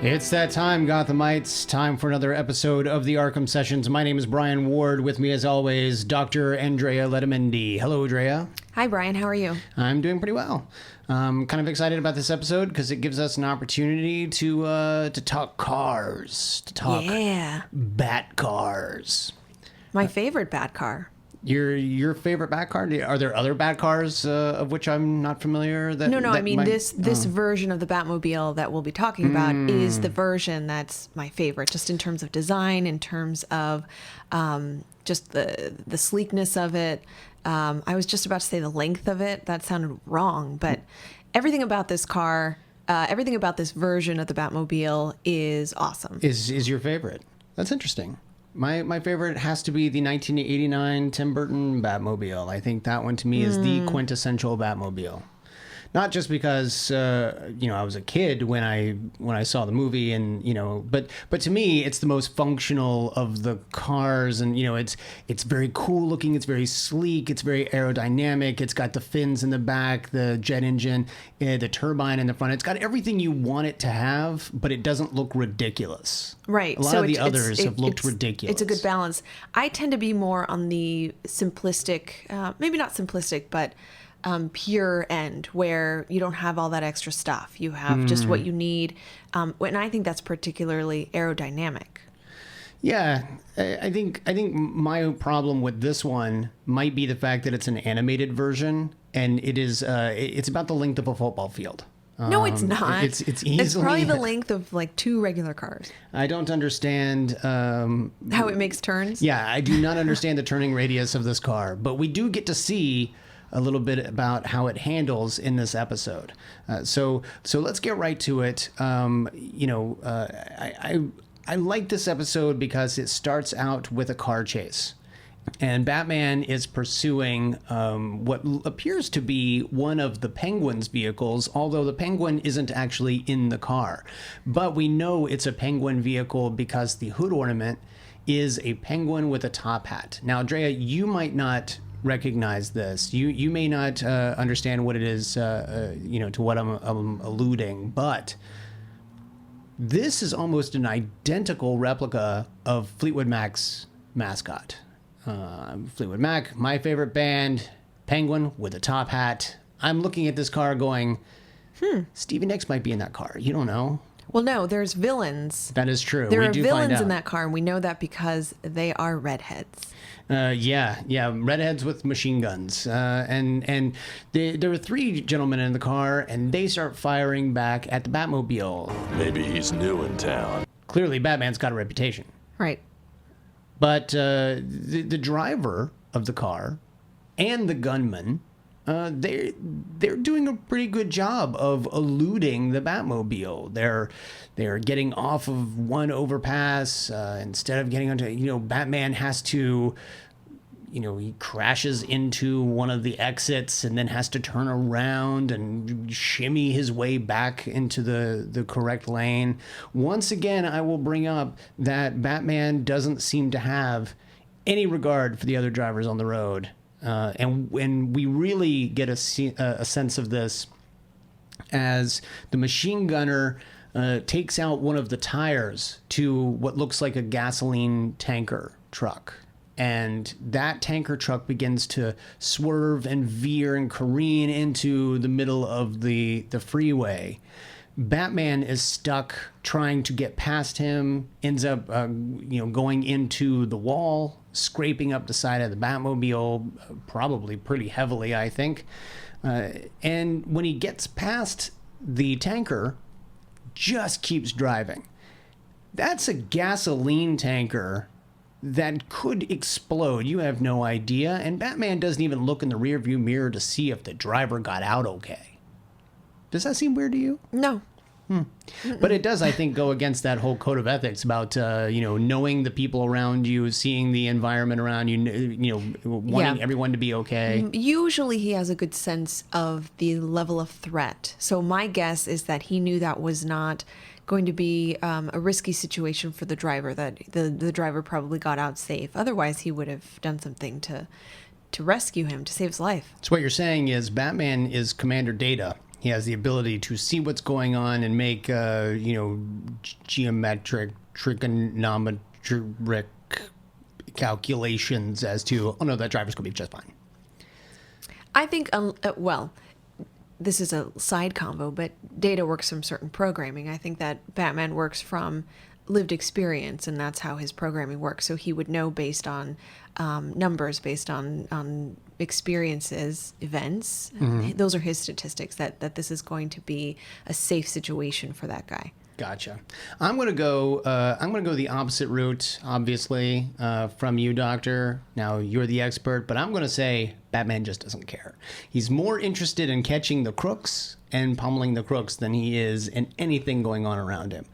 It's that time, Gothamites. Time for another episode of the Arkham Sessions. My name is Brian Ward. With me, as always, Dr. Andrea Letamendi. Hello, Andrea. Hi, Brian. How are you? I'm doing pretty well. Kind of excited about this episode because it gives us an opportunity to talk cars, to talk bat cars. My favorite bat car. Your favorite bat car? Are there other bat cars of which I'm not familiar? No. I mean, this version of the Batmobile that we'll be talking about is the version that's my favorite, just in terms of design, in terms of just the sleekness of it. I was just about to say the length of it. That sounded wrong, but everything about this car, everything about this version of the Batmobile is awesome. Is your favorite? That's interesting. My favorite has to be the 1989 Tim Burton Batmobile. I think that one to me is the quintessential Batmobile. Not just because I was a kid when I saw the movie, and but to me it's the most functional of the cars, and it's very cool looking, it's very sleek, it's very aerodynamic, it's got the fins in the back, the jet engine, the turbine in the front. It's got everything you want it to have, but it doesn't look ridiculous. Right. A lot of the others have looked ridiculous. It's a good balance. I tend to be more on the simplistic, maybe not simplistic, but pure end, where you don't have all that extra stuff. You have just what you need. And I think that's particularly aerodynamic. Yeah, I think my problem with this one might be the fact that it's an animated version, and it's about the length of a football field. No, it's not. It's easily. It's probably the length of like two regular cars. I don't understand how it makes turns. Yeah, I do not understand the turning radius of this car, but we do get to see a little bit about how it handles in this episode. So let's get right to it. I like this episode because it starts out with a car chase. And Batman is pursuing what appears to be one of the Penguin's vehicles, although the Penguin isn't actually in the car. But we know it's a Penguin vehicle because the hood ornament is a penguin with a top hat. Now, Andrea, you might not recognize this. You may not understand what it is, to what I'm alluding, but this is almost an identical replica of Fleetwood Mac's mascot. Fleetwood Mac, my favorite band, penguin with a top hat. I'm looking at this car going, Stevie Nicks might be in that car. You don't know. Well, no, there's villains. That is true. There are villains in that car, and we know that because they are redheads. Yeah, redheads with machine guns. And there were three gentlemen in the car, and they start firing back at the Batmobile. Maybe he's new in town. Clearly, Batman's got a reputation. Right. But the driver of the car and the gunman, they're doing a pretty good job of eluding the Batmobile. They're getting off of one overpass instead of getting onto. Batman has to. He crashes into one of the exits and then has to turn around and shimmy his way back into the correct lane. Once again, I will bring up that Batman doesn't seem to have any regard for the other drivers on the road. And when we really get a sense of this as the machine gunner takes out one of the tires to what looks like a gasoline tanker truck. And that tanker truck begins to swerve and veer and careen into the middle of the freeway. Batman is stuck trying to get past him, ends up going into the wall, scraping up the side of the Batmobile, probably pretty heavily, I think. And when he gets past the tanker, just keeps driving. That's a gasoline tanker that could explode. You have no idea. And Batman doesn't even look in the rearview mirror to see if the driver got out okay. Does that seem weird to you? No. But it does, I think, go against that whole code of ethics about, knowing the people around you, seeing the environment around you, wanting everyone to be okay. Usually he has a good sense of the level of threat. So my guess is that he knew that was not going to be a risky situation for the driver, that the driver probably got out safe. Otherwise, he would have done something to rescue him, to save his life. So what you're saying is Batman is Commander Data, He has the ability to see what's going on and make, geometric, trigonometric calculations as to, oh no, that driver's going to be just fine. I think, this is a side combo, but Data works from certain programming. I think that Batman works from lived experience, and that's how his programming works. So he would know based on numbers, based on experiences, events. Those are his statistics, that this is going to be a safe situation for that guy. Gotcha. I'm gonna go the opposite route, obviously, from you, Doctor. Now you're the expert, but I'm gonna say Batman just doesn't care. He's more interested in catching the crooks and pummeling the crooks than he is in anything going on around him.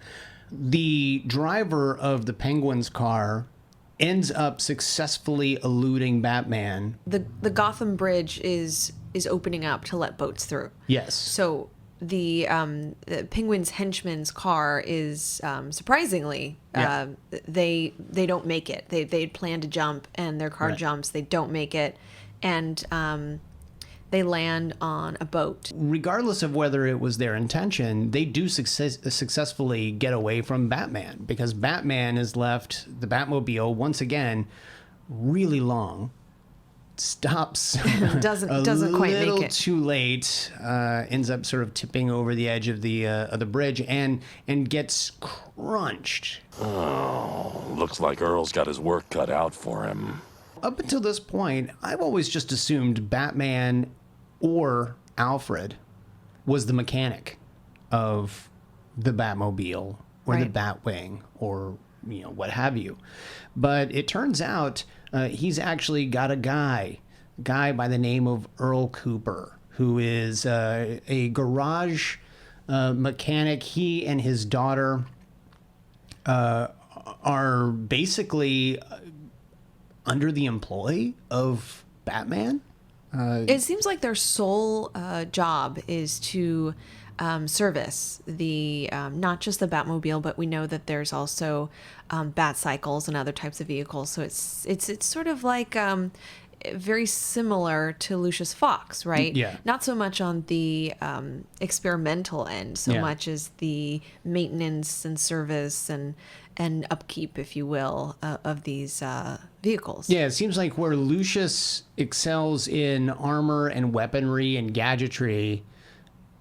The driver of the Penguin's car ends up successfully eluding Batman. The Gotham Bridge is opening up to let boats through. Yes. So the Penguin's henchman's car is surprisingly they don't make it. They'd planned to jump and their car jumps. They don't make it, and they land on a boat. Regardless of whether it was their intention, they do successfully get away from Batman, because Batman has left the Batmobile once again really long. Stops doesn't quite make it. Too late. Ends up sort of tipping over the edge of the bridge and gets crunched. Oh, looks like Earl's got his work cut out for him. Up until this point, I've always just assumed Batman or Alfred was the mechanic of the Batmobile or the Batwing or what have you. But it turns out he's actually got a guy by the name of Earl Cooper, who is a garage mechanic. He and his daughter are basically under the employ of Batman. It seems like their sole job is to service the not just the Batmobile, but we know that there's also bat cycles and other types of vehicles. So it's sort of like very similar to Lucius Fox, right? Yeah. Not so much on the experimental end, so much as the maintenance and service and upkeep, if you will, of these vehicles. Yeah, it seems like where Lucius excels in armor and weaponry and gadgetry,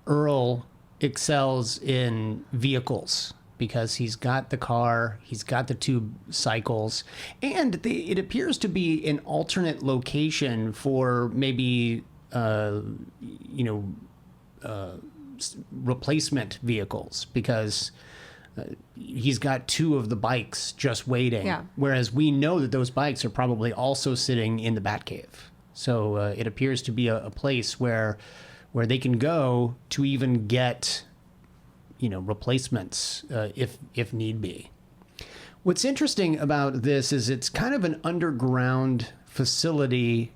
Earl excels in vehicles, because he's got the car, he's got the two cycles, and it appears to be an alternate location for maybe replacement vehicles, because he's got two of the bikes just waiting. Yeah. Whereas we know that those bikes are probably also sitting in the Batcave. So it appears to be a place where they can go to even get replacements if need be. What's interesting about this is it's kind of an underground facility,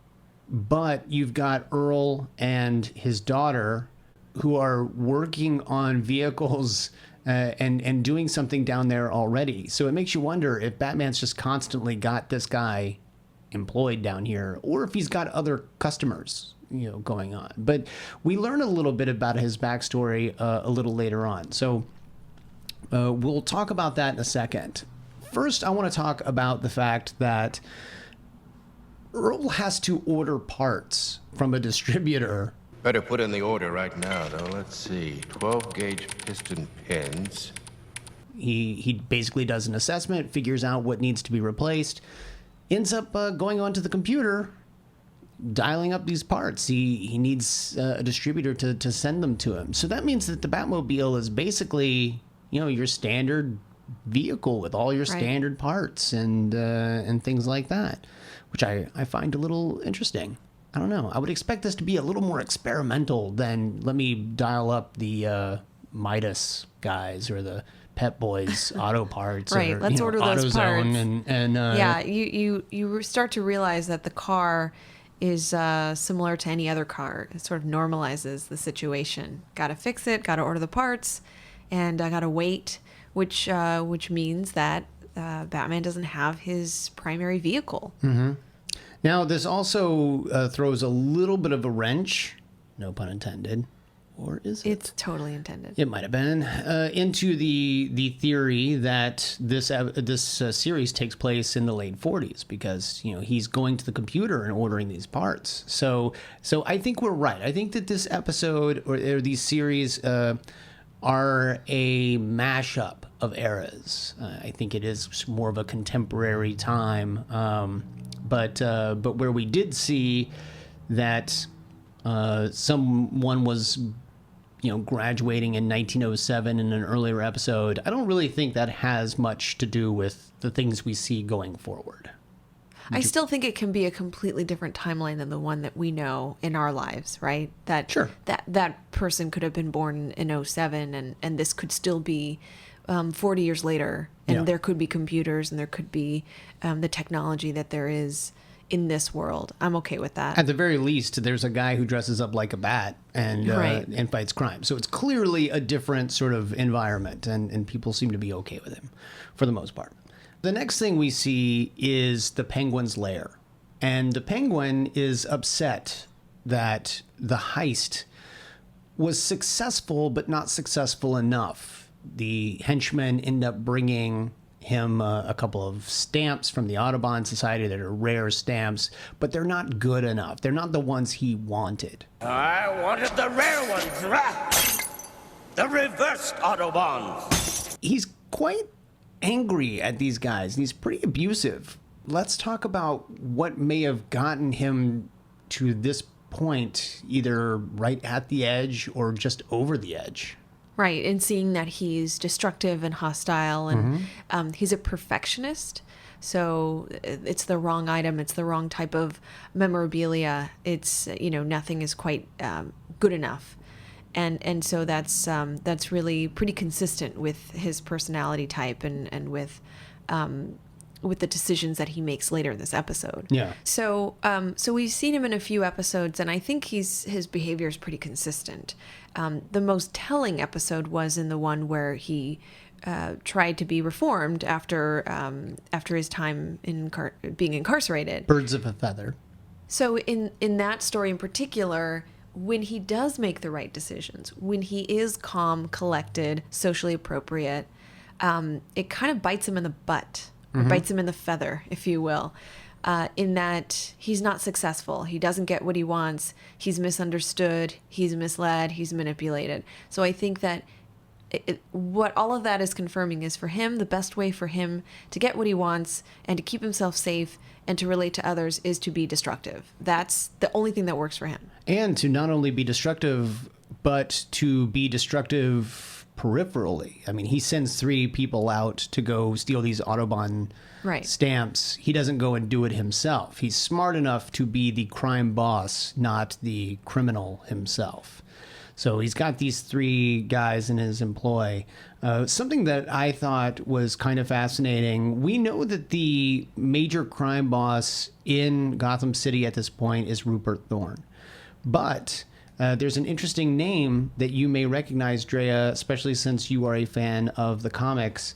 but you've got Earl and his daughter who are working on vehicles and doing something down there already. So it makes you wonder if Batman's just constantly got this guy employed down here, or if he's got other customers going on. But we learn a little bit about his backstory a little later on. So we'll talk about that in a second. First, I want to talk about the fact that Earl has to order parts from a distributor. Better put in the order right now, though. Let's see. 12-gauge piston pins. He basically does an assessment, figures out what needs to be replaced, ends up going onto the computer, dialing up these parts. He needs a distributor to send them to him. So that means that the Batmobile is basically, your standard vehicle with all your standard parts and things like that, which I find a little interesting. I don't know. I would expect this to be a little more experimental than let me dial up the Midas guys or the Pep Boys auto parts. Right. Or, let's order those parts. And you start to realize that the car is similar to any other car. It sort of normalizes the situation. Got to fix it. Got to order the parts, and I got to wait, which means that Batman doesn't have his primary vehicle. Mm-hmm. Now, this also throws a little bit of a wrench, no pun intended, Or is it? It's totally intended. It might have been into the theory that this series takes place in the late 40s because he's going to the computer and ordering these parts. So I think we're right. I think that this episode or these series are a mashup of eras. I think it is more of a contemporary time, but where we did see that someone was graduating in 1907 in an earlier episode, I don't really think that has much to do with the things we see going forward. I still think it can be a completely different timeline than the one that we know in our lives, right? Sure. That person could have been born in 07 and this could still be 40 years later, and there could be computers and there could be the technology that there is in this world. I'm okay with that. At the very least, there's a guy who dresses up like a bat and fights crime. So it's clearly a different sort of environment, and people seem to be okay with him for the most part. The next thing we see is the Penguin's lair. And the Penguin is upset that the heist was successful, but not successful enough. The henchmen end up bringing him a couple of stamps from the Audubon Society that are rare stamps, but they're not good enough. They're not the ones he wanted. I wanted the rare ones, the reversed Audubons. He's quite angry at these guys, and he's pretty abusive. Let's talk about what may have gotten him to this point, either right at the edge or just over the edge. Right, and seeing that he's destructive and hostile, and he's a perfectionist. So it's the wrong item, it's the wrong type of memorabilia. It's nothing is quite good enough, and so that's really pretty consistent with his personality type and with the decisions that he makes later in this episode. Yeah. So we've seen him in a few episodes, and I think his behavior is pretty consistent. The most telling episode was in the one where he tried to be reformed after his time being incarcerated. Birds of a feather. So in that story in particular, when he does make the right decisions, when he is calm, collected, socially appropriate, it kind of bites him in the butt, or bites him in the feather, if you will. In that he's not successful. He doesn't get what he wants. He's misunderstood. He's misled. He's manipulated. So I think that what all of that is confirming is, for him, the best way for him to get what he wants and to keep himself safe and to relate to others is to be destructive. That's the only thing that works for him. And to not only be destructive, but to be destructive peripherally. I mean, he sends 3 people out to go steal these Audubon stamps. He doesn't go and do it himself. He's smart enough to be the crime boss, not the criminal himself. So he's got these 3 guys in his employ. Something that I thought was kind of fascinating. We know that the major crime boss in Gotham City at this point is Rupert Thorne. But there's an interesting name that you may recognize, Drea, especially since you are a fan of the comics.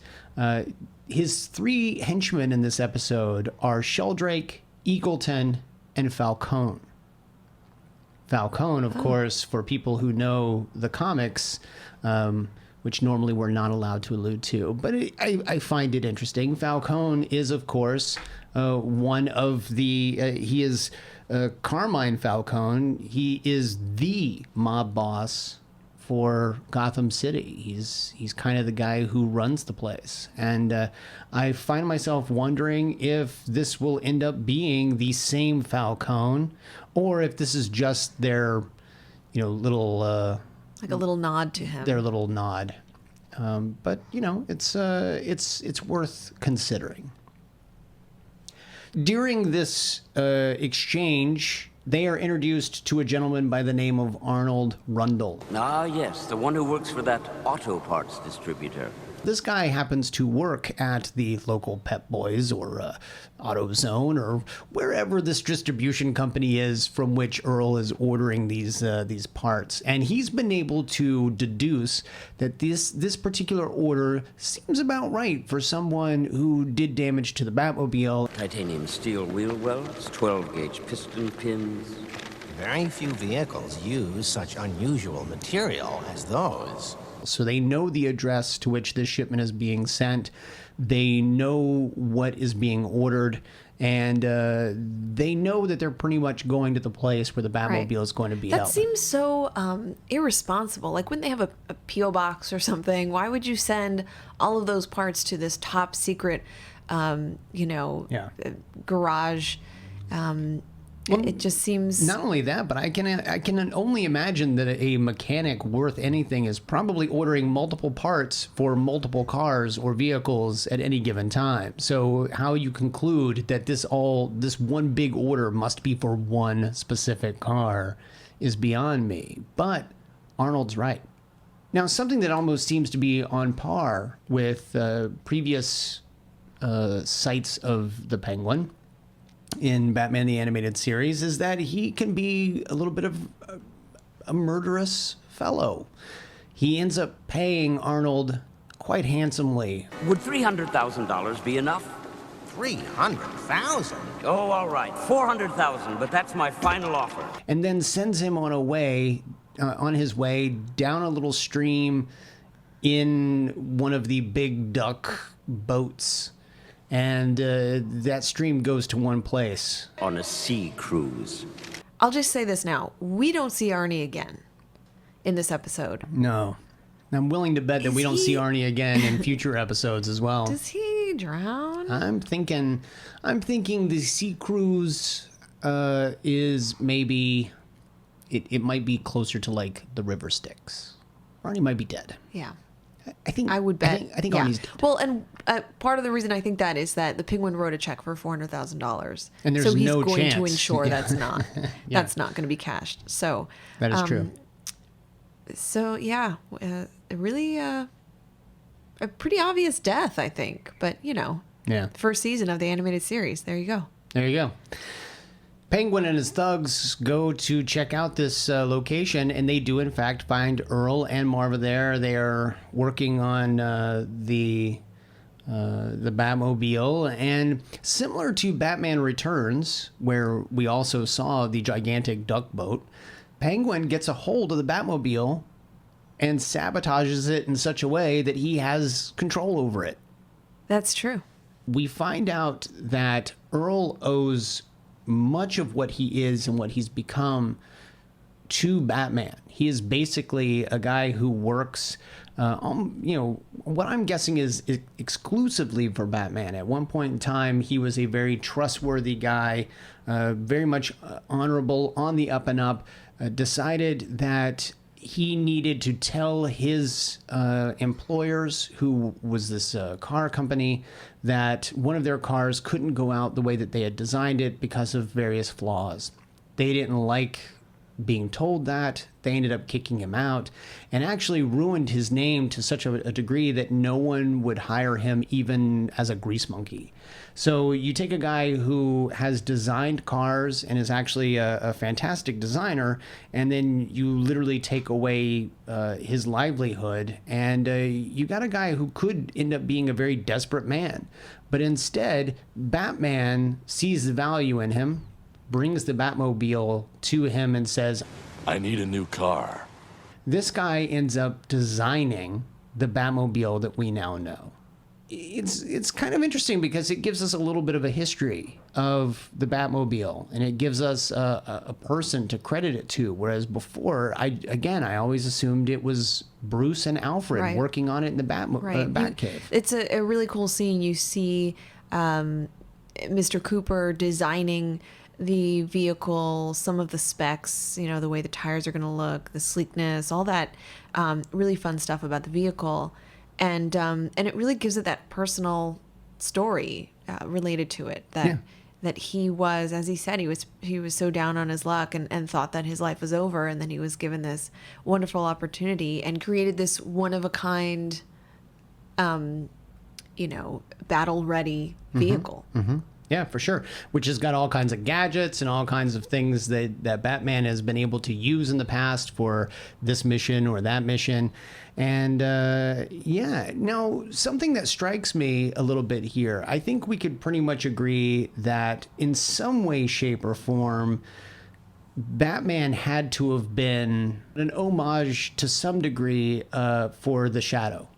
His 3 henchmen in this episode are Sheldrake, Eagleton, and Falcone. Falcone, of course, for people who know the comics, which normally we're not allowed to allude to. But I find it interesting. Falcone is, of course, one of the... he is Carmine Falcone. He is the mob boss for Gotham City. He's kind of the guy who runs the place. And I find myself wondering if this will end up being the same Falcone, or if this is just their, little... like a little nod to him. Their little nod. But, it's worth considering. During this exchange, they are introduced to a gentleman by the name of Arnold Rundle. Ah, yes, the one who works for that auto parts distributor. This guy happens to work at the local Pep Boys or AutoZone or wherever this distribution company is from which Earl is ordering these parts. And he's been able to deduce that this particular order seems about right for someone who did damage to the Batmobile. Titanium steel wheel wells, 12-gauge piston pins, Very few vehicles use such unusual material as those. So they know the address to which this shipment is being sent. They know what is being ordered. And they know that they're pretty much going to the place where the Batmobile is going to be held. That seems so irresponsible. Like, wouldn't they have a P.O. box or something? Why would you send all of those parts to this top secret, garage? It just seems... Not only that, but I can only imagine that a mechanic worth anything is probably ordering multiple parts for multiple cars or vehicles at any given time. So how you conclude that this one big order must be for one specific car is beyond me. But Arnold's right. Now, something that almost seems to be on par with previous sights of the Penguin in Batman the Animated Series is that he can be a little bit of a murderous fellow. He ends up paying Arnold quite handsomely. Would $300,000 be enough? 300,000? Oh, all right. 400,000, but that's my final offer. And then sends him on his way down a little stream in one of the big duck boats. And that stream goes to one place. On a sea cruise. I'll just say this now. We don't see Arnie again in this episode. No. I'm willing to bet that we don't see Arnie again in future episodes as well. Does he drown? I'm thinking the sea cruise is maybe... It might be closer to, like, the River Styx. Arnie might be dead. Yeah. I would bet. I think Arnie's dead. Well, and part of the reason I think that is that the Penguin wrote a check for $400,000, and there's so he's no going chance. to ensure that's not going to be cashed. So that is true. So yeah, really a pretty obvious death, I think. But first season of the animated series. There you go. There you go. Penguin and his thugs go to check out this location, and they do, in fact, find Earl and Marva there. They are working on the Batmobile. And similar to Batman Returns, where we also saw the gigantic duck boat, Penguin gets a hold of the Batmobile and sabotages it in such a way that he has control over it. That's true. We find out that Earl owes much of what he is and what he's become to Batman. He is basically a guy who works, what I'm guessing is exclusively for Batman. At one point in time, he was a very trustworthy guy, very much honorable, on the up and up, decided that he needed to tell his employers, who was this car company, that one of their cars couldn't go out the way that they had designed it because of various flaws. They didn't like being told that. They ended up kicking him out and actually ruined his name to such a degree that no one would hire him even as a grease monkey. So you take a guy who has designed cars and is actually a fantastic designer, and then you literally take away his livelihood, and you got a guy who could end up being a very desperate man. But instead, Batman sees the value in him, brings the Batmobile to him and says, I need a new car. This guy ends up designing the Batmobile that we now know. It's kind of interesting because it gives us a little bit of a history of the Batmobile, and it gives us a person to credit it to, whereas before, I always assumed it was Bruce and Alfred working on it in the Batcave. It's a really cool scene. You see Mr. Cooper designing the vehicle, some of the specs, the way the tires are going to look, the sleekness, all that really fun stuff about the vehicle. And it really gives it that personal story related to it, that he was, as he said, he was so down on his luck and thought that his life was over, and then he was given this wonderful opportunity and created this one of a kind, battle ready vehicle. Mm-hmm. Yeah, for sure. Which has got all kinds of gadgets and all kinds of things that Batman has been able to use in the past for this mission or that mission. And now something that strikes me a little bit here, I think we could pretty much agree that in some way, shape, or form, Batman had to have been an homage to some degree for the Shadow.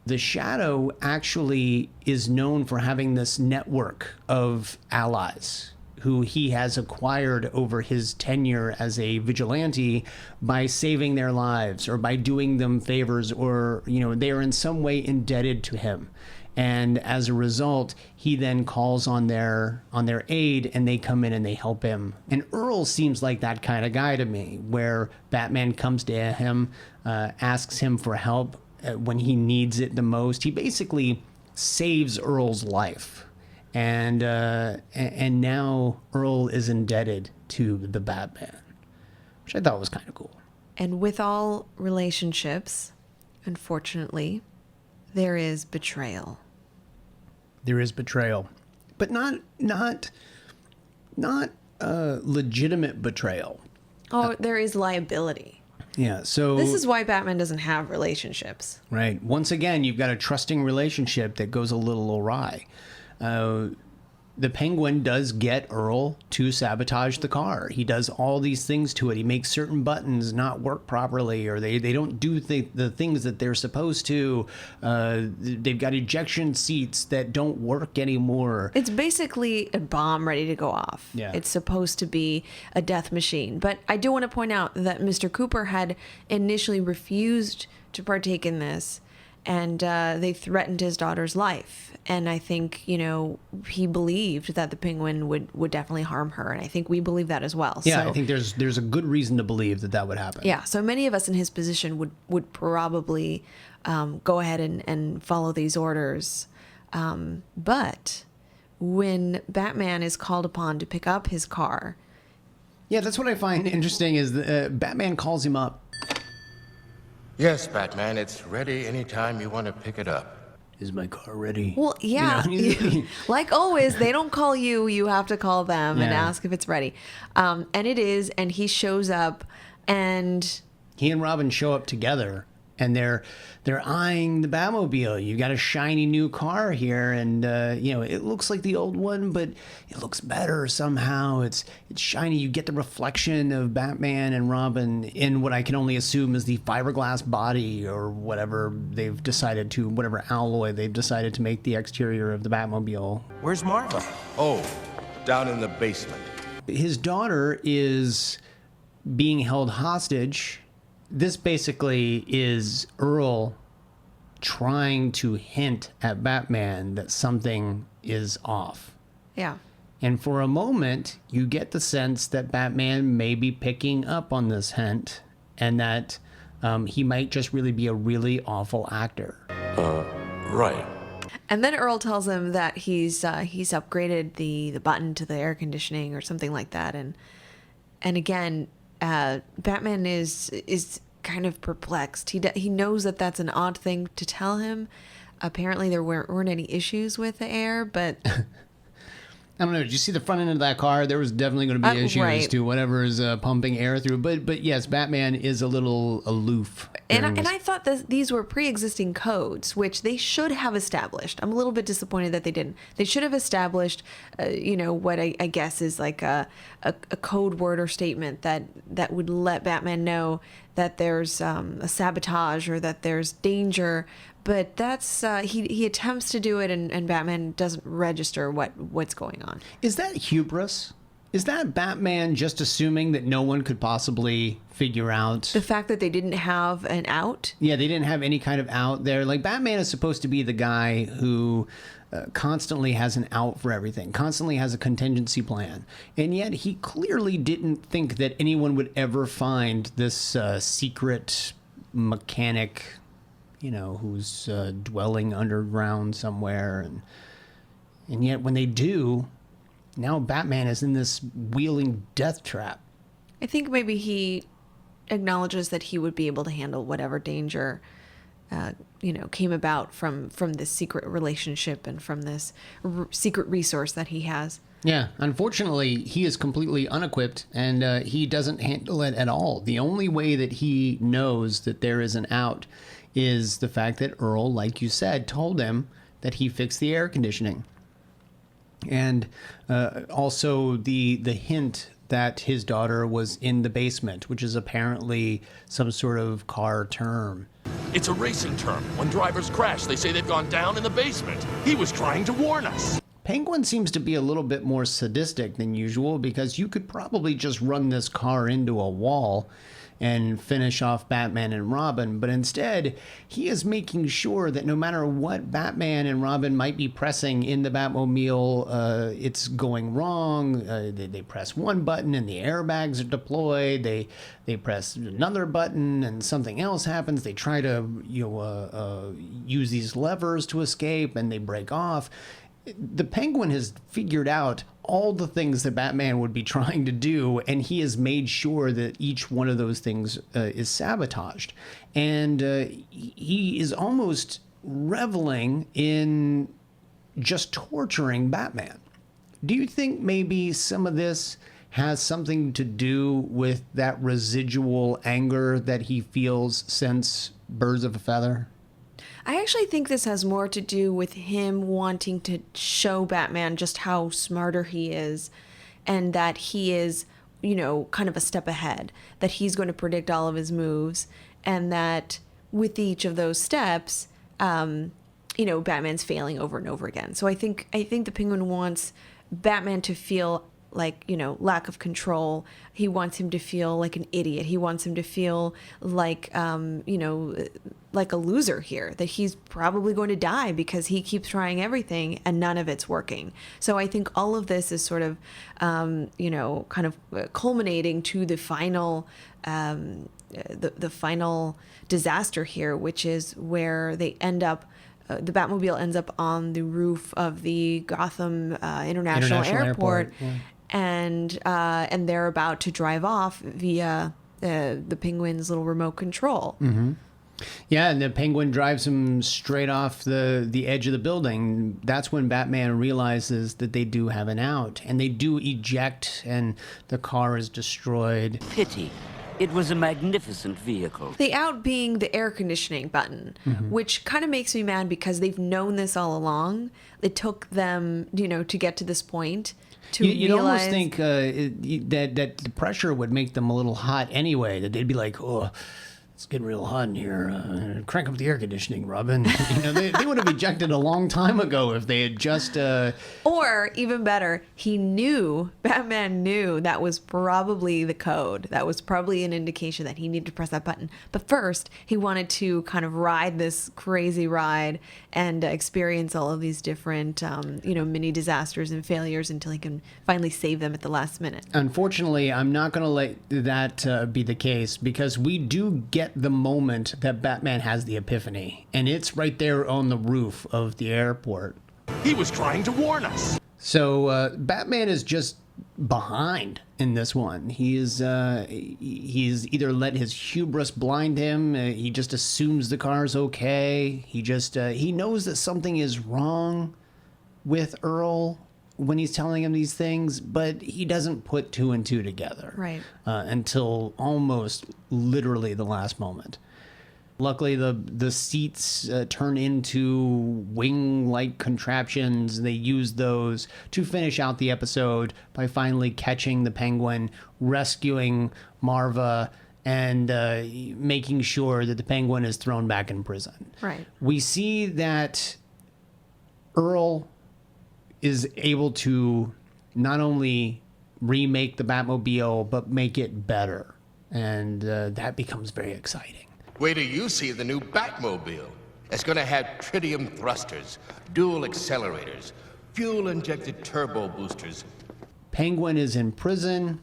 The Shadow actually is known for having this network of allies who he has acquired over his tenure as a vigilante by saving their lives or by doing them favors, or, you know, they are in some way indebted to him. And as a result, he then calls on their aid, and they come in and they help him. And Earl seems like that kind of guy to me, where Batman comes to him, asks him for help when he needs it the most. He basically saves Earl's life. And now Earl is indebted to the Batman, which I thought was kind of cool. And with all relationships, unfortunately, there is betrayal. There is betrayal, but not legitimate betrayal. Oh, there is liability. Yeah, so This is why Batman doesn't have relationships. right. Once again, you've got a trusting relationship that goes a little awry. The Penguin does get Earl to sabotage the car. He does all these things to it. He makes certain buttons not work properly, or they don't do the things that they're supposed to. They've got ejection seats that don't work anymore. It's basically a bomb ready to go off. Yeah. It's supposed to be a death machine. But I do want to point out that Mr. Cooper had initially refused to partake in this, and they threatened his daughter's life. And I think, you know, he believed that the Penguin would definitely harm her. And I think we believe that as well. Yeah, So, I think there's a good reason to believe that would happen. yeah, so many of us in his position would probably go ahead and follow these orders. But when Batman is called upon to pick up his car, Yeah, that's what I find interesting is Batman calls him up. Yes, Batman, it's ready anytime you want to pick it up. Is my car ready? well, yeah, like always, they don't call you. You have to call them and Yeah. ask if it's ready. And it is, and he shows up, and He and Robin show up together, and they're eyeing the Batmobile. You've got a shiny new car here, and you know, it looks like the old one, but it looks better somehow. It's shiny. You get the reflection of Batman and Robin in what I can only assume is the fiberglass body or whatever whatever alloy they've decided to make the exterior of the Batmobile. Where's Marva? Oh, down in the basement. His daughter is being held hostage. This basically is Earl trying to hint at Batman that something is off. yeah. And for a moment, you get the sense that Batman may be picking up on this hint, and that he might just really be a really awful actor. Right. And then Earl tells him that he's upgraded the button to the air conditioning or something like that. And again, Batman is kind of perplexed. He knows that that's an odd thing to tell him. Apparently, there weren't any issues with the air, but I don't know. Did you see the front end of that car? There was definitely going to be issues right. to whatever is pumping air through. But yes, Batman is a little aloof. And I thought that these were pre-existing codes, which they should have established. I'm a little bit disappointed that they didn't. They should have established, what I guess is like a code word or statement that would let Batman know that there's a sabotage or that there's danger. But that's he attempts to do it, and Batman doesn't register what's going on. Is that hubris? Is that Batman just assuming that no one could possibly figure out? The fact that they didn't have an out. Yeah, they didn't have any kind of out there. Like, Batman is supposed to be the guy who constantly has an out for everything, constantly has a contingency plan. And yet he clearly didn't think that anyone would ever find this secret mechanic, who's dwelling underground somewhere. And yet when they do, now Batman is in this wheeling death trap. I think maybe he acknowledges that he would be able to handle whatever danger, came about from this secret relationship and from this secret resource that he has. Yeah, unfortunately, he is completely unequipped, and he doesn't handle it at all. The only way that he knows that there is an out is the fact that Earl, like you said, told him that he fixed the air conditioning. And also the hint that his daughter was in the basement, which is apparently some sort of car term. It's a racing term. When drivers crash, they say they've gone down in the basement. He was trying to warn us. Penguin seems to be a little bit more sadistic than usual because you could probably just run this car into a wall and finish off Batman and Robin, but instead he is making sure that no matter what Batman and Robin might be pressing in the Batmobile, it's going wrong. They press one button and the airbags are deployed. They press another button and something else happens. They try to use these levers to escape and they break off. The Penguin has figured out all the things that Batman would be trying to do, and he has made sure that each one of those things is sabotaged. And he is almost reveling in just torturing Batman. Do you think maybe some of this has something to do with that residual anger that he feels since Birds of a Feather? I actually think this has more to do with him wanting to show Batman just how smarter he is and that he is, kind of a step ahead, that he's going to predict all of his moves and that with each of those steps, Batman's failing over and over again. So I think the Penguin wants Batman to feel like, lack of control. He wants him to feel like an idiot. He wants him to feel like, like a loser here, that he's probably going to die because he keeps trying everything and none of it's working. So I think all of this is sort of, kind of culminating to the final, the final disaster here, which is where they end up. The Batmobile ends up on the roof of the Gotham International Airport. Yeah. And they're about to drive off via the Penguin's little remote control. Mm-hmm. Yeah, and the Penguin drives him straight off the edge of the building. That's when Batman realizes that they do have an out, and they do eject, and the car is destroyed. Pity. It was a magnificent vehicle. The out being the air conditioning button, which kind of makes me mad because they've known this all along. It took them, to get to this point. You'd almost think that the pressure would make them a little hot anyway, that they'd be like, oh, it's getting real hot in here. Crank up the air conditioning, Robin. They would have ejected a long time ago if they had just... Or, even better, Batman knew that was probably the code. That was probably an indication that he needed to press that button. But first, he wanted to kind of ride this crazy ride and experience all of these different, mini disasters and failures until he can finally save them at the last minute. Unfortunately, I'm not going to let that be the case because we do get the moment that Batman has the epiphany, and it's right there on the roof of the airport. He was trying to warn us. So Batman is just behind in this one. He's either let his hubris blind him. He just assumes the car's okay. He knows that something is wrong with Earl when he's telling him these things, but he doesn't put two and two together. Right. Until almost literally the last moment. Luckily, the seats turn into wing-like contraptions. They use those to finish out the episode by finally catching the Penguin, rescuing Marva, and making sure that the Penguin is thrown back in prison. Right. We see that Earl is able to not only remake the Batmobile, but make it better. And that becomes very exciting. Wait till you see the new Batmobile. It's gonna have tritium thrusters, dual accelerators, fuel-injected turbo boosters. Penguin is in prison,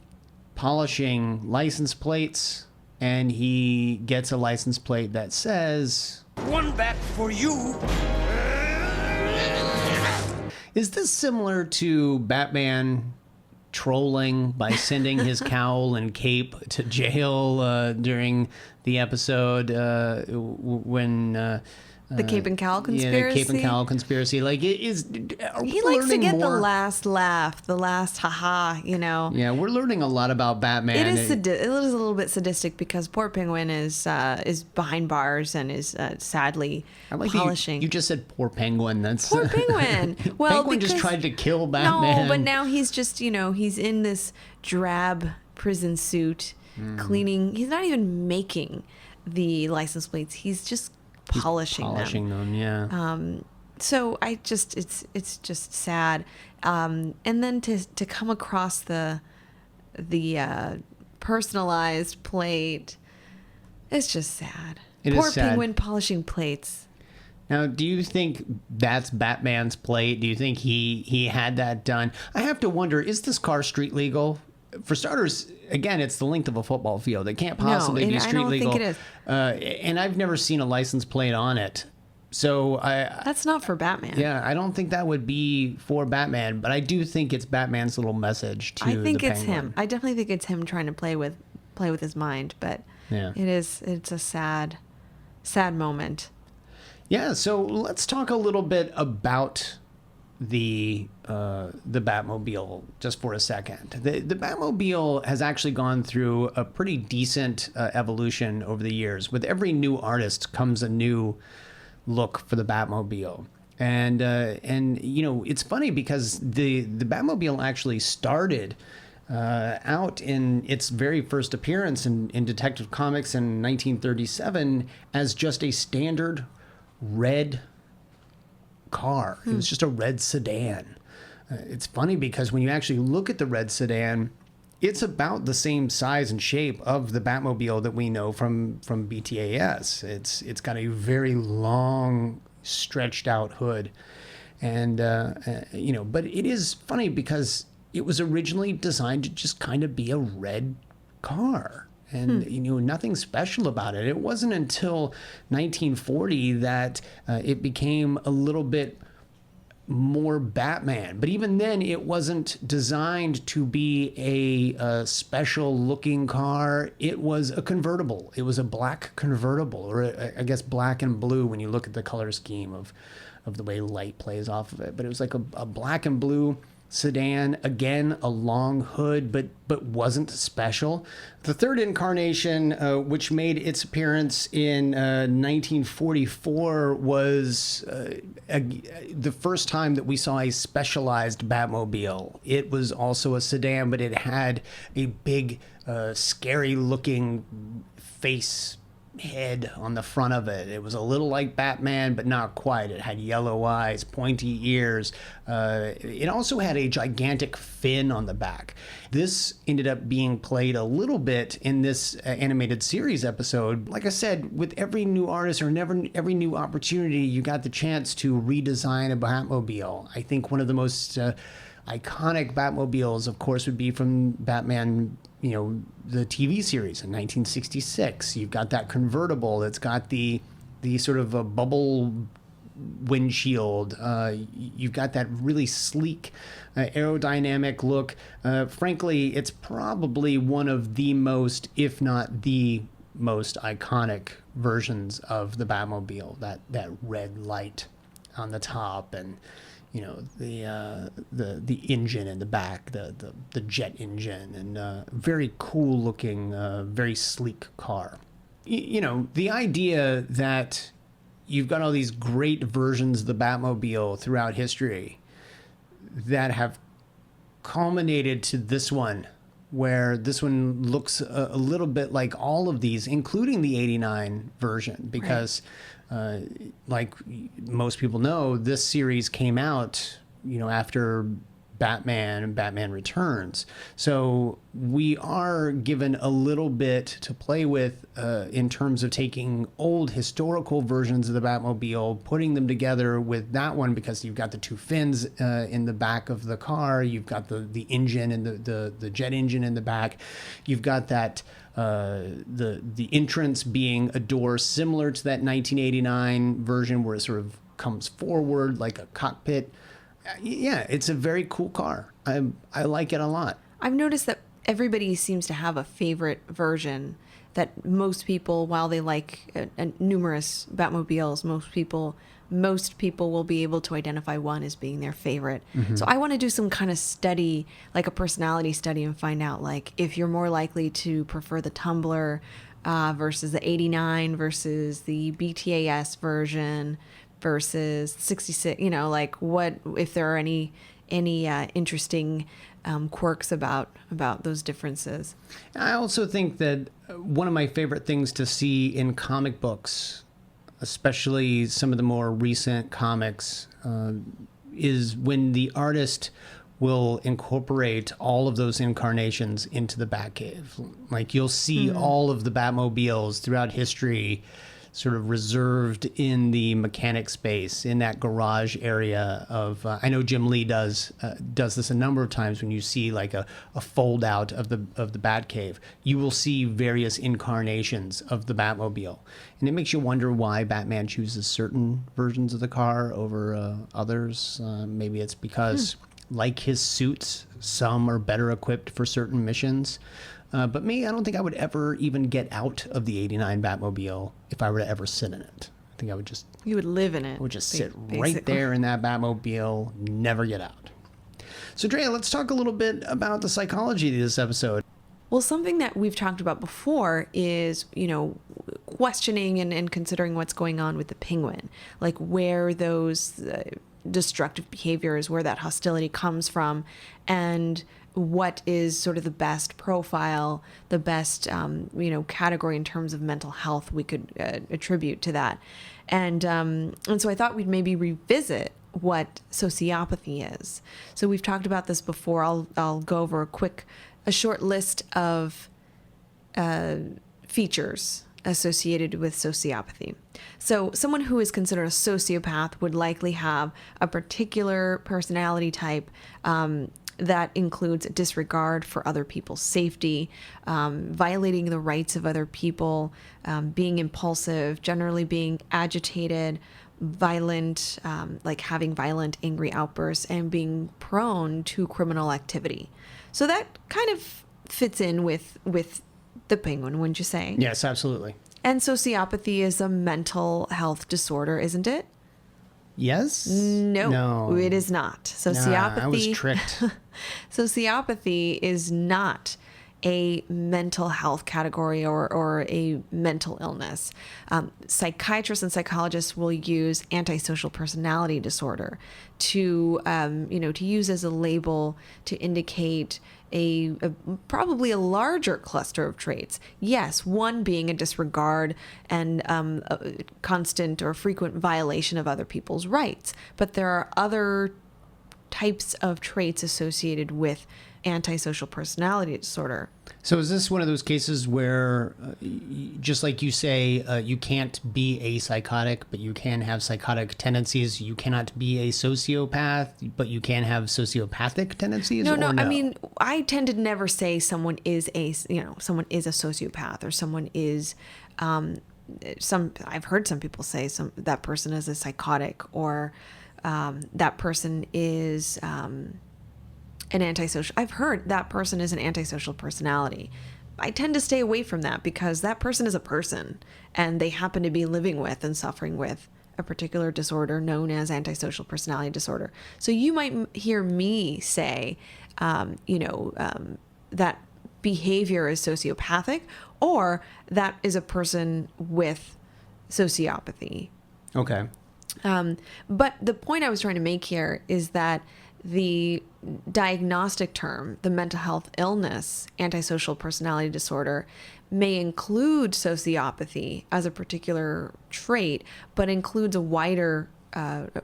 polishing license plates, and he gets a license plate that says... One bat for you. Is this similar to Batman trolling by sending his cowl and cape to jail during the episode when The Cape and Cowl conspiracy. Yeah, the Cape and Cowl conspiracy. Like, it is. He likes to get the last laugh, the last haha. Yeah, we're learning a lot about Batman. It is a little bit sadistic because poor Penguin is behind bars and is sadly polishing. You just said poor Penguin. That's poor Penguin. Well, Penguin just tried to kill Batman. No, but now he's just he's in this drab prison suit, cleaning. He's not even making the license plates. He's just polishing them. Yeah. So it's just sad. And then to come across the personalized plate, it's just sad. Poor Penguin polishing plates. Now, do you think that's Batman's plate? Do you think he had that done? I have to wonder, is this car street legal? For starters, again, it's the length of a football field. It can't possibly be street legal. I don't think it is. And I've never seen a license plate on it. So that's not for Batman. Yeah, I don't think that would be for Batman, but I do think it's Batman's little message to the Penguin. I think it's him. I definitely think it's him trying to play with his mind, but it's a sad moment. Yeah, so let's talk a little bit about the Batmobile just for a second. The Batmobile has actually gone through a pretty decent evolution over the years. With every new artist comes a new look for the Batmobile. And it's funny because the Batmobile actually started out in its very first appearance in Detective Comics in 1937 as just a standard red car. It was just a red sedan. It's funny because when you actually look at the red sedan, it's about the same size and shape of the Batmobile that we know from BTAS. It's got a very long, stretched out hood, and but it is funny because it was originally designed to just kind of be a red car. And nothing special about it. It wasn't until 1940 that it became a little bit more Batman. But even then, it wasn't designed to be a special looking car. It was a convertible. It was a black convertible, or I guess black and blue when you look at the color scheme of the way light plays off of it. But it was like a black and blue sedan, again, a long hood, but wasn't special. The third incarnation, which made its appearance in 1944, was the first time that we saw a specialized Batmobile. It was also a sedan, but it had a big, scary-looking face head on the front of it. It was a little like Batman, but not quite. It had yellow eyes, pointy ears. It also had a gigantic fin on the back. This ended up being played a little bit in this animated series episode. Like I said, with every new artist or every new opportunity, you got the chance to redesign a Batmobile. I think one of the most iconic Batmobiles, of course, would be from Batman, the TV series in 1966. You've got that convertible. It's got the sort of a bubble windshield. You've got that really sleek aerodynamic look. Frankly, it's probably one of the most, if not the most iconic versions of the Batmobile. That red light on the top, and the engine in the back, the jet engine, and very cool looking, very sleek car. The idea that you've got all these great versions of the Batmobile throughout history that have culminated to this one, where this one looks a little bit like all of these, including the 89 version, because like most people know, this series came out, after Batman and Batman Returns. So we are given a little bit to play with in terms of taking old historical versions of the Batmobile, putting them together with that one, because you've got the two fins in the back of the car. You've got the engine and the jet engine in the back. You've got that the entrance being a door similar to that 1989 version where it sort of comes forward like a cockpit. Yeah, it's a very cool car. I like it a lot. I've noticed that everybody seems to have a favorite version. that most people, while they like numerous Batmobiles, most people will be able to identify one as being their favorite. So I want to do some kind of study, like a personality study, and find out like if you're more likely to prefer the Tumbler versus the 89 versus the BTAS version versus 66, like what, if there are any interesting quirks about those differences. I also think that one of my favorite things to see in comic books, especially some of the more recent comics, is when the artist will incorporate all of those incarnations into the Batcave. Like you'll see all of the Batmobiles throughout history sort of reserved in the mechanic space, in that garage area of, I know Jim Lee does this a number of times. When you see like a fold out of the Batcave, you will see various incarnations of the Batmobile. And it makes you wonder why Batman chooses certain versions of the car over others. Maybe it's because, like his suits, some are better equipped for certain missions. But me, I don't think I would ever even get out of the 89 Batmobile if I were to ever sit in it. I think I would just... You would live in it. I would just sit right there in that Batmobile, never get out. So, Drea, let's talk a little bit about the psychology of this episode. Well, something that we've talked about before is, questioning and considering what's going on with the Penguin. Like where those destructive behaviors, where that hostility comes from, and what is sort of the best profile, the best, category in terms of mental health we could attribute to that. And so I thought we'd maybe revisit what sociopathy is. So we've talked about this before. I'll go over a short list of features associated with sociopathy. So someone who is considered a sociopath would likely have a particular personality type that includes disregard for other people's safety, violating the rights of other people, being impulsive, generally being agitated, violent, like having violent, angry outbursts, and being prone to criminal activity. So that kind of fits in with the Penguin, wouldn't you say? Yes, absolutely. And sociopathy is a mental health disorder, isn't it? Yes? No, it is not. Sociopathy. Nah, I was tricked. Sociopathy is not a mental health category or a mental illness. Psychiatrists and psychologists will use antisocial personality disorder to use as a label to indicate a probably a larger cluster of traits. Yes, one being a disregard and a constant or frequent violation of other people's rights, but there are other types of traits associated with antisocial personality disorder. So is this one of those cases where, just like you say, you can't be apsychotic, but you can have psychotic tendencies? You cannot be a sociopath, but you can have sociopathic tendencies? No. I mean, I tend to never say someone is a sociopath or someone is, I've heard some people say that person is a psychotic, or that person is an antisocial. I've heard that person is an antisocial personality. I tend to stay away from that because that person is a person and they happen to be living with and suffering with a particular disorder known as antisocial personality disorder. So you might hear me say, that behavior is sociopathic, or that is a person with sociopathy. Okay. But the point I was trying to make here is that the diagnostic term, the mental health illness, antisocial personality disorder, may include sociopathy as a particular trait, but includes a wider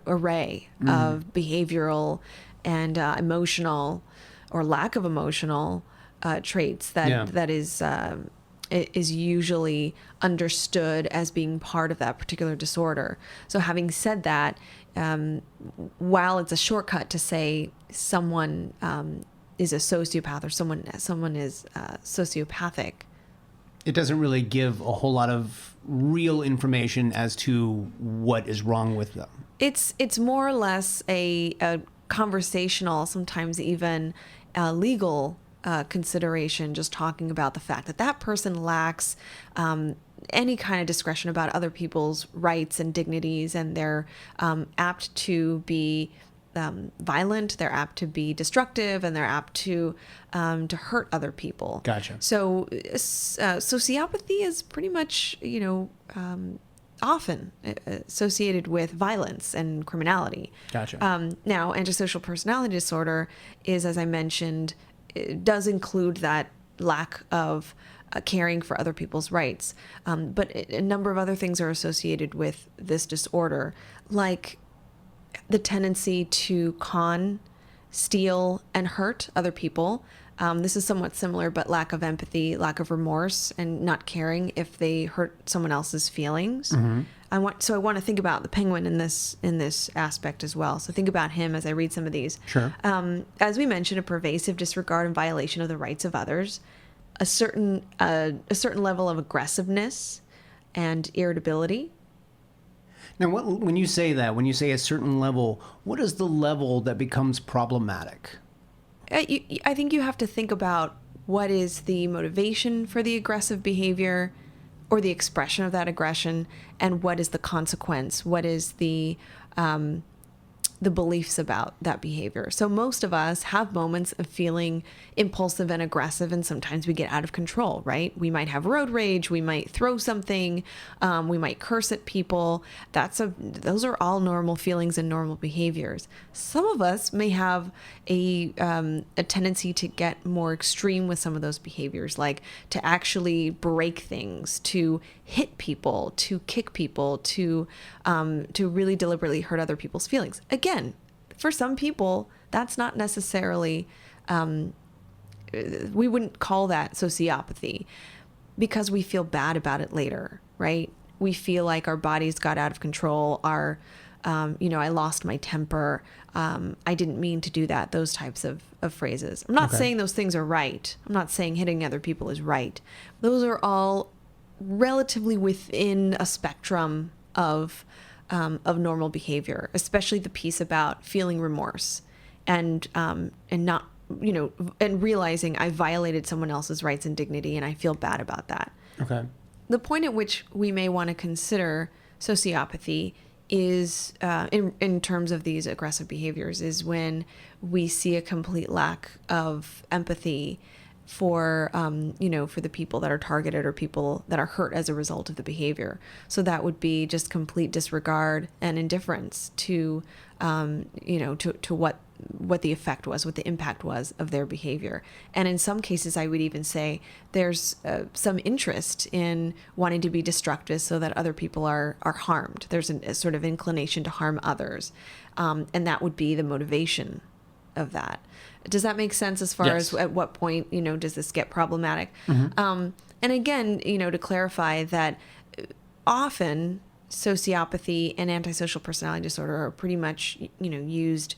array of behavioral and emotional or lack of emotional traits that is usually understood as being part of that particular disorder. So having said that, while it's a shortcut to say someone is a sociopath or someone is sociopathic, it doesn't really give a whole lot of real information as to what is wrong with them. It's more or less a conversational, sometimes even legal consideration just talking about the fact that that person lacks any kind of discretion about other people's rights and dignities, and they're apt to be violent, they're apt to be destructive, and they're apt to hurt other people. Gotcha. So sociopathy is pretty much, often associated with violence and criminality. Gotcha. Now, antisocial personality disorder is, as I mentioned, it does include that lack of caring for other people's rights. But a number of other things are associated with this disorder, like the tendency to con, steal, and hurt other people. This is somewhat similar, but lack of empathy, lack of remorse, and not caring if they hurt someone else's feelings. Mm-hmm. I want to think about the penguin in this aspect as well. So think about him as I read some of these. Sure. As we mentioned, a pervasive disregard and violation of the rights of others, a certain level of aggressiveness and irritability. Now, when you say that, when you say a certain level, what is the level that becomes problematic? I think you have to think about what is the motivation for the aggressive behavior or the expression of that aggression, and what is the consequence, what is the beliefs about that behavior. So most of us have moments of feeling impulsive and aggressive, and sometimes we get out of control, right? We might have road rage, we might throw something, we might curse at people. Those are all normal feelings and normal behaviors. Some of us may have a tendency to get more extreme with some of those behaviors, like to actually break things, to hit people, to kick people, to really deliberately hurt other people's feelings. Again, for some people, that's not necessarily, we wouldn't call that sociopathy, because we feel bad about it later, right? We feel like our bodies got out of control, I lost my temper, I didn't mean to do that, those types of phrases. I'm not saying those things are right. I'm not saying hitting other people is right. Those are all relatively within a spectrum of normal behavior, especially the piece about feeling remorse and not, and realizing I violated someone else's rights and dignity, and I feel bad about that. Okay. The point at which we may want to consider sociopathy is, in terms of these aggressive behaviors, is when we see a complete lack of empathy for the people that are targeted or people that are hurt as a result of the behavior. So that would be just complete disregard and indifference to what the effect was, what the impact was of their behavior. And in some cases, I would even say there's some interest in wanting to be destructive so that other people are harmed. There's a sort of inclination to harm others. And that would be the motivation of that. Does that make sense as far Yes. as at what point, does this get problematic? Mm-hmm. And again, to clarify that often sociopathy and antisocial personality disorder are pretty much, used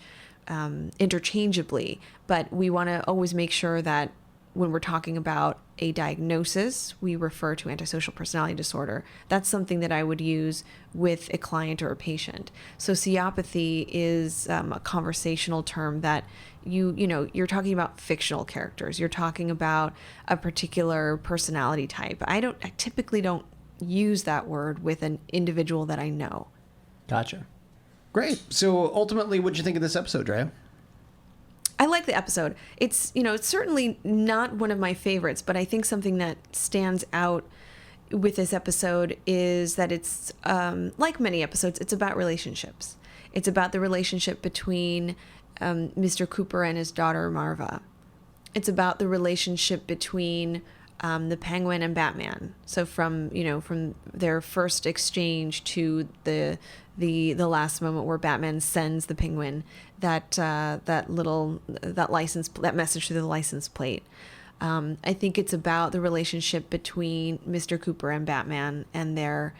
interchangeably, but we want to always make sure that when we're talking about a diagnosis, we refer to antisocial personality disorder. That's something that I would use with a client or a patient. Sociopathy is a conversational term that you're talking about fictional characters. You're talking about a particular personality type. I typically don't use that word with an individual that I know. Gotcha. Great. So ultimately, what'd you think of this episode, Drea? I like the episode. It's certainly not one of my favorites, but I think something that stands out with this episode is that it's, like many episodes, it's about relationships. It's about the relationship between Mr. Cooper and his daughter, Marva. It's about the relationship between the Penguin and Batman. So from their first exchange to the last moment where Batman sends the Penguin that message through the license plate. I think it's about the relationship between Mr. Cooper and Batman and their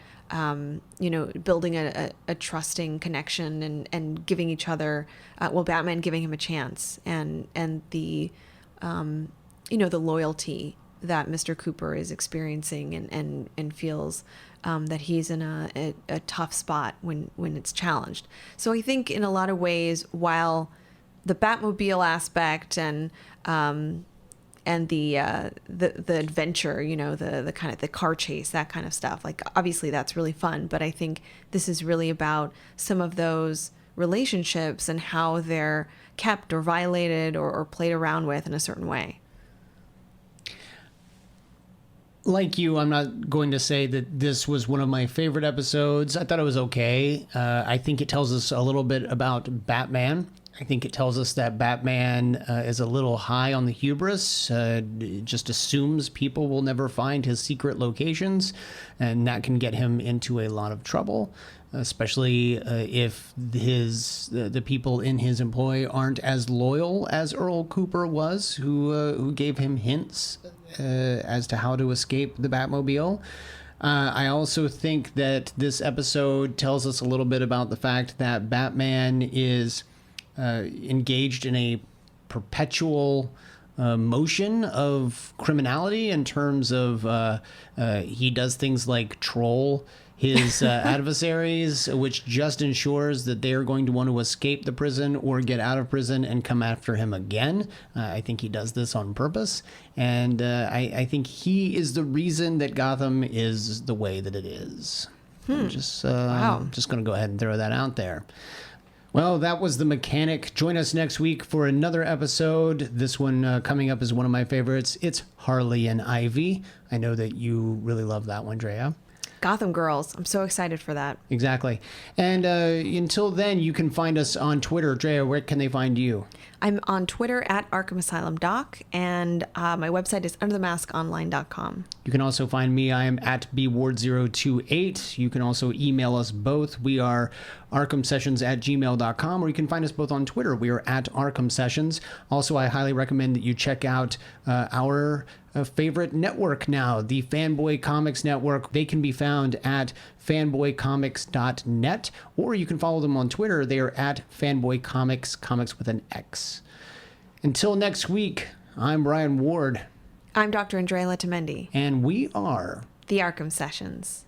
building a trusting connection and giving each other, Batman giving him a chance and the the loyalty that Mr. Cooper is experiencing and feels that he's in a tough spot when it's challenged. So I think in a lot of ways, while the Batmobile aspect and and the adventure, the kind of the car chase, that kind of stuff. Like, obviously that's really fun, but I think this is really about some of those relationships and how they're kept or violated or played around with in a certain way. Like you, I'm not going to say that this was one of my favorite episodes. I thought it was okay. I think it tells us a little bit about Batman. I think it tells us that Batman is a little high on the hubris, just assumes people will never find his secret locations, and that can get him into a lot of trouble, especially if the people in his employ aren't as loyal as Earl Cooper was, who gave him hints as to how to escape the Batmobile. I also think that this episode tells us a little bit about the fact that Batman is engaged in a perpetual motion of criminality in terms of he does things like troll his adversaries, which just ensures that they are going to want to escape the prison or get out of prison and come after him again. I think he does this on purpose, and I think he is the reason that Gotham is the way that it is. I'm just going to go ahead and throw that out there. Well, that was The Mechanic. Join us next week for another episode. This one coming up is one of my favorites. It's Harley and Ivy. I know that you really love that one, Drea. Gotham Girls. I'm so excited for that. Exactly. And until then, you can find us on Twitter. Drea, where can they find you? I'm on Twitter at Arkham Asylum Doc, and my website is underthemaskonline.com. You can also find me. I am at bward028. You can also email us both. We are arkhamsessions@gmail.com, or you can find us both on Twitter. We are at Arkham Sessions. Also, I highly recommend that you check out our favorite network now, the Fanboy Comics Network. They can be found at fanboycomics.net, or you can follow them on Twitter. They are at Fanboy Comics, comics with an X. Until next week, I'm Brian Ward. I'm Dr. Andrea Letamendi. And we are the Arkham Sessions.